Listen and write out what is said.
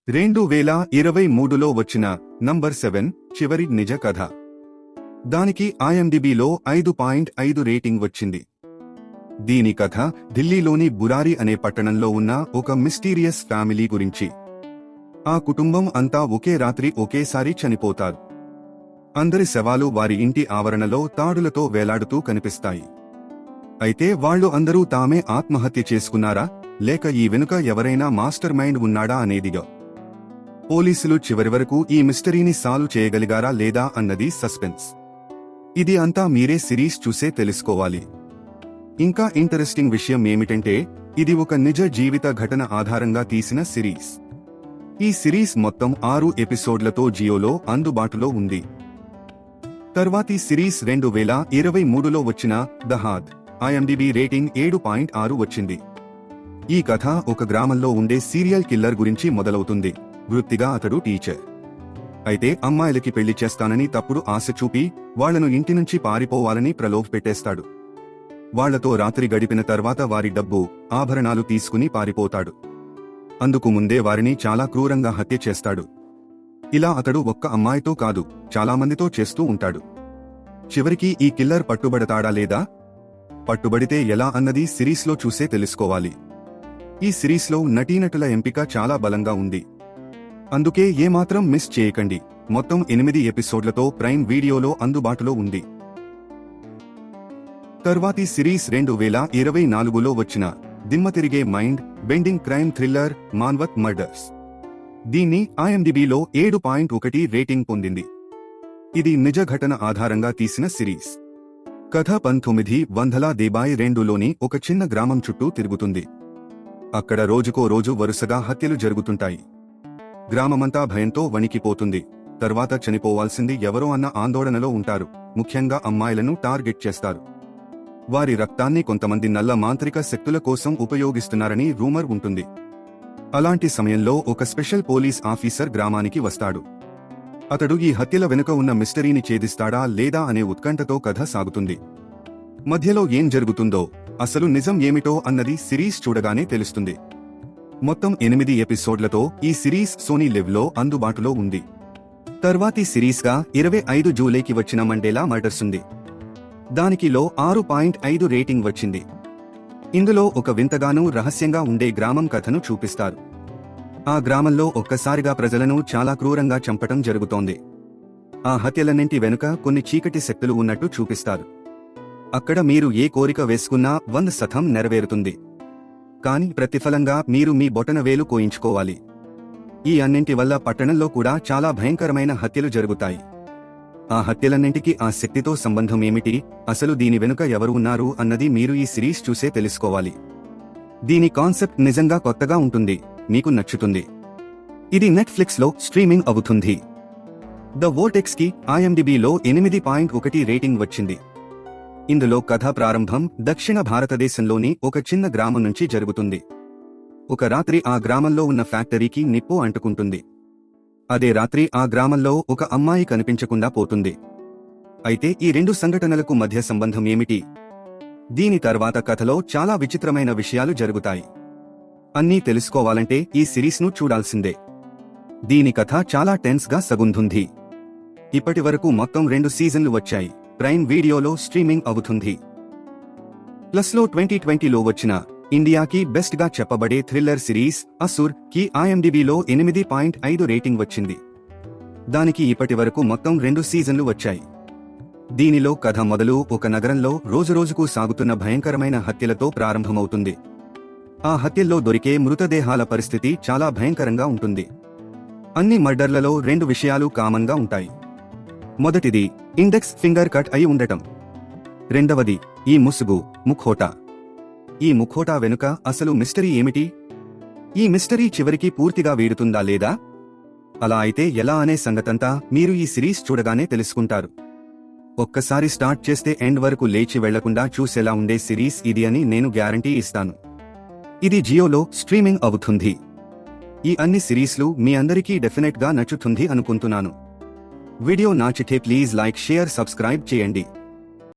2023లో వచ్చిన నంబర్ 7 చివరి నిజ కథ. దానికి IMDbలో 5.5 రేటింగ్ వచ్చింది. దీని కథ ఢిల్లీలోని బురారి అనే పట్టణంలో ఉన్న ఒక మిస్టీరియస్ ఫ్యామిలీ గురించి. ఆ కుటుంబం అంతా ఒకే రాత్రి ఒకేసారి చనిపోతారు. అందరి శవాలు వారి ఇంటి ఆవరణలో తాడులతో వేలాడుతూ కనిపిస్తాయి. అయితే వాళ్ళు అందరూ తామే ఆత్మహత్య చేసుకున్నారా, లేక ఈ వెనుక ఎవరైనా మాస్టర్ మైండ్ ఉన్నాడా అనేదిగా. పోలీసులు చివరి వరకు ఈ మిస్టరీని సాల్వ్ చేయగలిగారా లేదా అన్నది సస్పెన్స్. ఇది అంతా మీరే సిరీస్ చూసే తెలుసుకోవాలి. ఇంకా ఇంటరెస్టింగ్ విషయం ఏమిటంటే, ఇది ఒక నిజ జీవిత ఘటన ఆధారంగా తీసిన సిరీస్. ఈ సిరీస్ మొత్తం 6 ఎపిసోడ్లతో జియోలో అందుబాటులో ఉంది. తర్వాతి సిరీస్ 2023లో వచ్చిన ద హాద్. IMDb రేటింగ్ 7.6 వచ్చింది. ఈ కథ ఒక గ్రామంలో ఉండే సీరియల్ కిల్లర్ గురించి మొదలవుతుంది. వృత్తిగా అతడు టీచర్. అయితే అమ్మాయిలకి పెళ్లి చేస్తానని తప్పుడు ఆశ చూపి వాళ్లను ఇంటి నుంచి పారిపోవాలని ప్రలోభ పెట్టేస్తాడు. వాళ్లతో రాత్రి గడిపిన తర్వాత వారి డబ్బు, ఆభరణాలు తీసుకుని పారిపోతాడు. అందుకు ముందే వారిని చాలా క్రూరంగా హత్య చేస్తాడు. ఇలా అతడు ఒక్క అమ్మాయితో కాదు, చాలామందితో చేస్తూ ఉంటాడు. చివరికి ఈ కిల్లర్ పట్టుబడతాడా లేదా? పట్టుబడితే ఎలా అన్నది సిరీస్లో చూసే తెలుసుకోవాలి. ఈ సిరీస్లో నటీనటుల ఎంపిక చాలా బలంగా ఉంది. అందుకే ఏమాత్రం మిస్ చేయకండి. మొత్తం 8 ఎపిసోడ్లతో ప్రైమ్ వీడియోలో అందుబాటులో ఉంది. తర్వాతి సిరీస్ 2024లో వచ్చిన దిమ్మ తిరిగే mind bending crime thriller Manvat murders. దీన్ని IMDbలో 7.1 రేటింగ్ పొందింది. ఇది నిజ ఘటన ఆధారంగా తీసిన సిరీస్. కథ 1972లోని ఒక చిన్న గ్రామం చుట్టూ తిరుగుతుంది. అక్కడ రోజుకో రోజు వరుసగా హత్యలు జరుగుతుంటాయి. గ్రామమంతా భయంతో వణికిపోతుంది. తర్వాత చనిపోవాల్సింది ఎవరో అన్న ఆందోళనలో ఉంటారు. ముఖ్యంగా అమ్మాయిలను టార్గెట్ చేస్తారు. వారి రక్తాన్ని కొంతమంది నల్ల మాంత్రిక శక్తుల కోసం ఉపయోగిస్తున్నారని రూమర్ ఉంటుంది. అలాంటి సమయంలో ఒక స్పెషల్ పోలీస్ ఆఫీసర్ గ్రామానికి వస్తాడు. అతడు ఈ హత్యల వెనుక ఉన్న మిస్టరీని ఛేదిస్తాడా లేదా అనే ఉత్కంఠతో కథ సాగుతుంది. మధ్యలో ఏం జరుగుతుందో, అసలు నిజం ఏమిటో అన్నది సిరీస్ చూడగానే తెలుస్తుంది. మొత్తం 8 ఎపిసోడ్లతో ఈ సిరీస్ సోనీ లివ్లో అందుబాటులో ఉంది. తర్వాతి సిరీస్గా 25 జూలైకి వచ్చిన మండేలా మర్డర్స్ ఉంది. దానికి లో 6.5 రేటింగ్ వచ్చింది. ఇందులో ఒక వింతగానూ రహస్యంగా ఉండే గ్రామం కథను చూపిస్తారు. ఆ గ్రామంలో ఒక్కసారిగా ప్రజలను చాలా క్రూరంగా చంపటం జరుగుతోంది. ఆ హత్యలన్నింటి వెనుక కొన్ని చీకటి శక్తులు ఉన్నట్టు చూపిస్తారు. అక్కడ మీరు ఏ కోరిక వేసుకున్నా 100% నెరవేరుతుంది. కానీ ప్రతిఫలంగా మీరు మీ బొటనవేలు కోయించుకోవాలి. ఈ అన్నింటి వల్ల పట్టణంలో కూడా చాలా భయంకరమైన హత్యలు జరుగుతాయి. ఆ హత్యలన్నింటికీ ఆ శక్తితో సంబంధం ఏమిటి, అసలు దీని వెనుక ఎవరు ఉన్నారు అన్నది మీరు ఈ సిరీస్ చూసే తెలుసుకోవాలి. దీని కాన్సెప్ట్ నిజంగా కొత్తగా ఉంటుంది, మీకు నచ్చుతుంది. ఇది నెట్ఫ్లిక్స్లో స్ట్రీమింగ్ అవుతుంది. ద వోర్టెక్స్కి IMDbలో 8.1 రేటింగ్ వచ్చింది. ఇందులో కథ ప్రారంభం దక్షిణ భారతదేశంలోని ఒక చిన్న గ్రామం నుంచి జరుగుతుంది. ఒక రాత్రి ఆ గ్రామంలో ఉన్న ఫ్యాక్టరీకి నిప్పు అంటుకుంటుంది. అదే రాత్రి ఆ గ్రామంలో ఒక అమ్మాయి కనిపించకుండా పోతుంది. అయితే ఈ 2 సంఘటనలకు మధ్య సంబంధం ఏమిటి? దీని తర్వాత కథలో చాలా విచిత్రమైన విషయాలు జరుగుతాయి. అన్నీ తెలుసుకోవాలంటే ఈ సిరీస్ను చూడాల్సిందే. దీని కథ చాలా టెన్స్గా సాగుతుంది. ఇప్పటివరకు మొత్తం 2 సీజన్లు వచ్చాయి. ప్రైమ్ వీడియోలో స్ట్రీమింగ్ అవుతుంది. ప్లస్లో 2020లో వచ్చిన ఇండియాకి బెస్ట్ గా చెప్పబడే థ్రిల్లర్ సిరీస్ అసుర్ కి IMDbలో 8.5 రేటింగ్ వచ్చింది. దానికి ఇప్పటివరకు మొత్తం 2 సీజన్లు వచ్చాయి. దీనిలో కథ మొదలు ఒక నగరంలో రోజురోజుకు సాగుతున్న భయంకరమైన హత్యలతో ప్రారంభమవుతుంది. ఆ హత్యల్లో దొరికే మృతదేహాల పరిస్థితి చాలా భయంకరంగా ఉంటుంది. అన్ని మర్డర్లలో 2 విషయాలు కామన్గా ఉంటాయి. మొదటిది ఇండెక్స్ ఫింగర్ కట్ అయి ఉండటం. రెండవది ఈ ముఖోటా. ఈ ముఖోటా వెనుక అసలు మిస్టరీ ఏమిటి? ఈ మిస్టరీ చివరికి పూర్తిగా వీడుతుందా లేదా? అలా అయితే ఎలా అనే సంగతంతా మీరు ఈ సిరీస్ చూడగానే తెలుసుకుంటారు. ఒక్కసారి స్టార్ట్ చేస్తే ఎండ్ వరకు లేచి వెళ్లకుండా చూసేలా ఉండే సిరీస్ ఇది అని నేను గ్యారంటీ ఇస్తాను. ఇది జియోలో స్ట్రీమింగ్ అవుతుంది. ఈ అన్ని సిరీస్లు మీ అందరికీ డెఫినెట్ గా నచ్చుతుంది అనుకుంటున్నాను. వీడియో నచ్చితే ప్లీజ్ లైక్, షేర్, సబ్స్క్రైబ్ చేయండి.